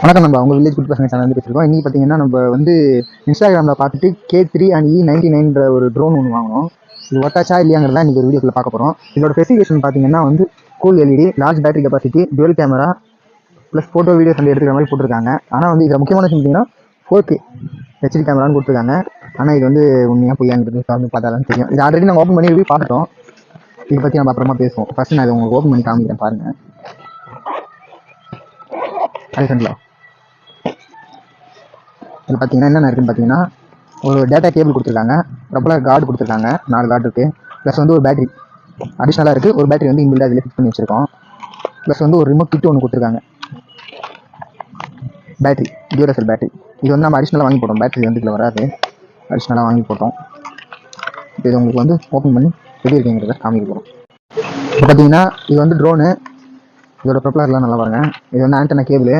வணக்கம். நம்ம உங்கள் வில்லேஜ் குட் பசங்க சேனல் வந்து பேசியிருக்கோம். இன்றைக்கி பார்த்தீங்கன்னா நம்ம வந்து இன்ஸ்டாகிராமில் பார்த்துட்டு K3 and E99 ஒரு ட்ரோன் ஒன்று வாங்கணும். இது ஒட்டாச்சா இல்லையாங்கிறதா இன்றைக்கி ஒரு வீடியோவில் பார்க்க போகிறோம். இதோட ஸ்பெசிஃபிகேஷன் பார்த்தீங்கன்னா வந்து cool LED, large battery capacity, dual camera plus photo videos வந்து எடுத்துக்கிற மாதிரி போட்டிருக்காங்க. ஆனால் வந்து இதில் முக்கியமான விஷயம் பார்த்தீங்கன்னா 4K HD கேமரான்னு கொடுத்துருக்காங்க. ஆனால் இது வந்து உண்மையாக பொய்யாங்கிறது வந்து பார்த்தா தான் தெரியும். இது ஆல்ரெடி நாங்கள் ஓப்பன் பண்ணி போய் பார்த்துட்டோம். இதை பற்றி நம்ம அப்புறமா பேசுவோம். ஃபஸ்ட்டு நான் இதை உங்களுக்கு ஓப்பன் பண்ணி காமிக்கிறேன் பாருங்கள். அதுங்களா இது பார்த்தீங்கன்னா என்னென்ன இருக்குன்னு பார்த்தீங்கன்னா ஒரு டேட்டா கேபிள் கொடுத்துருக்காங்க, ப்ரப்பலர் கார்டு கொடுத்துருக்காங்க, 4 கார்டு இருக்குது. ப்ளஸ் வந்து ஒரு பேட்டரி அடிஷ்னலாக இருக்குது. ஒரு பேட்டரி வந்து இன்பில்டாக அதில் ஃபிக்ஸ் பண்ணி வச்சுருக்கோம். ப்ளஸ் வந்து ஒரு ரிமோட் கிட் ஒன்று கொடுத்துருக்காங்க. பேட்டரி டியூரசெல் பேட்டரி இது வந்து நம்ம அடிஷ்னலாக வாங்கி போட்டோம். பேட்டரி வந்து இதில் வராது, அடிஷ்னலாக வாங்கி போட்டோம். இது உங்களுக்கு வந்து ஓப்பன் பண்ணி எப்படி இருக்குங்கிறத காமிக்க போகிறோம். இப்போ பார்த்தீங்கன்னா இது வந்து ட்ரோனு. இதோட ப்ரப்பலர்லாம் நல்லா பாருங்கள். இது வந்து ஆண்டனா கேபிள்.